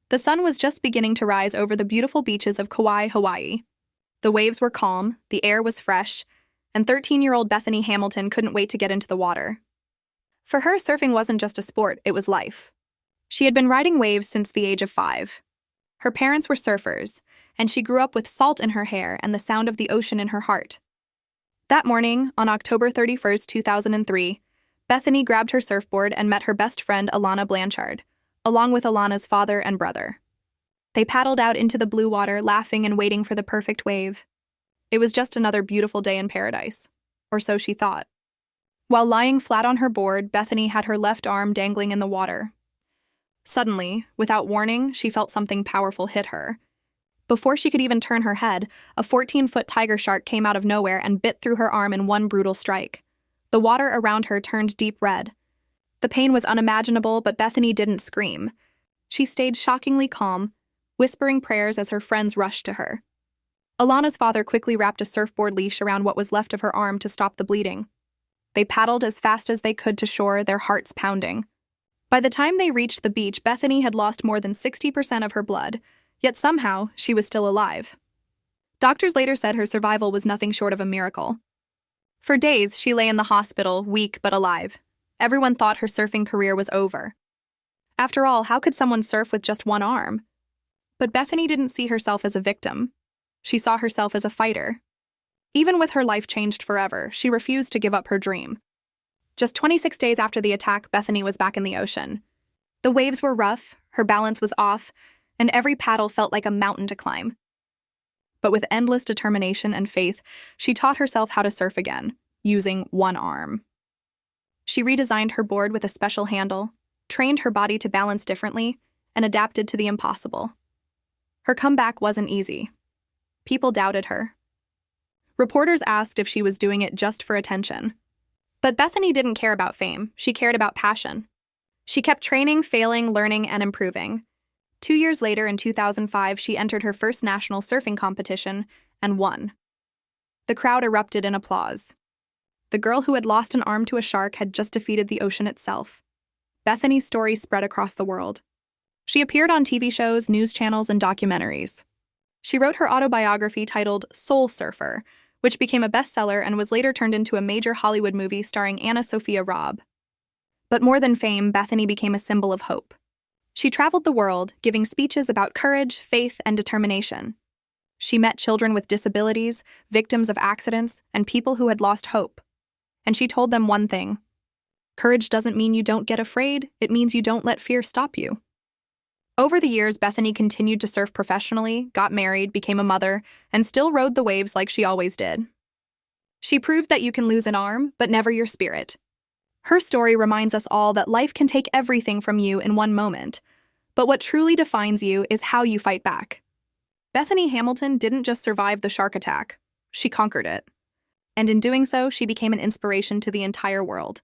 The sun was just beginning to rise over the beautiful beaches of Kauai, Hawaii. The waves were calm, the air was fresh, and 13-year-old Bethany Hamilton couldn't wait to get into the water. For her, surfing wasn't just a sport, it was life. She had been riding waves since the age of 5. Her parents were surfers, and she grew up with salt in her hair and the sound of the ocean in her heart. That morning, on October 31st, 2003, Bethany grabbed her surfboard and met her best friend Alana Blanchard, along with Alana's father and brother. They paddled out into the blue water, laughing and waiting for the perfect wave. It was just another beautiful day in paradise, or so she thought. While lying flat on her board, Bethany had her left arm dangling in the water. Suddenly, without warning, she felt something powerful hit her. Before she could even turn her head, a 14-foot tiger shark came out of nowhere and bit through her arm in one brutal strike. The water around her turned deep red. The pain was unimaginable, but Bethany didn't scream. She stayed shockingly calm, whispering prayers as her friends rushed to her. Alana's father quickly wrapped a surfboard leash around what was left of her arm to stop the bleeding. They paddled as fast as they could to shore, their hearts pounding. By the time they reached the beach, Bethany had lost more than 60% of her blood, yet somehow she was still alive. Doctors later said her survival was nothing short of a miracle. For days, she lay in the hospital, weak but alive. Everyone thought her surfing career was over. After all, how could someone surf with just one arm? But Bethany didn't see herself as a victim. She saw herself as a fighter. Even with her life changed forever, she refused to give up her dream. Just 26 days after the attack, Bethany was back in the ocean. The waves were rough, her balance was off, and every paddle felt like a mountain to climb. But with endless determination and faith, she taught herself how to surf again, using one arm. She redesigned her board with a special handle, trained her body to balance differently, and adapted to the impossible. Her comeback wasn't easy. People doubted her. Reporters asked if she was doing it just for attention. But Bethany didn't care about fame, she cared about passion. She kept training, failing, learning, and improving. 2 years later, in 2005, she entered her first national surfing competition and won. The crowd erupted in applause. The girl who had lost an arm to a shark had just defeated the ocean itself. Bethany's story spread across the world. She appeared on TV shows, news channels, and documentaries. She wrote her autobiography titled Soul Surfer, which became a bestseller and was later turned into a major Hollywood movie starring Anna Sophia Robb. But more than fame, Bethany became a symbol of hope. She traveled the world, giving speeches about courage, faith, and determination. She met children with disabilities, victims of accidents, and people who had lost hope. And she told them one thing: courage doesn't mean you don't get afraid, it means you don't let fear stop you. Over the years, Bethany continued to surf professionally, got married, became a mother, and still rode the waves like she always did. She proved that you can lose an arm, but never your spirit. Her story reminds us all that life can take everything from you in one moment, but what truly defines you is how you fight back. Bethany Hamilton didn't just survive the shark attack, she conquered it. And in doing so, she became an inspiration to the entire world.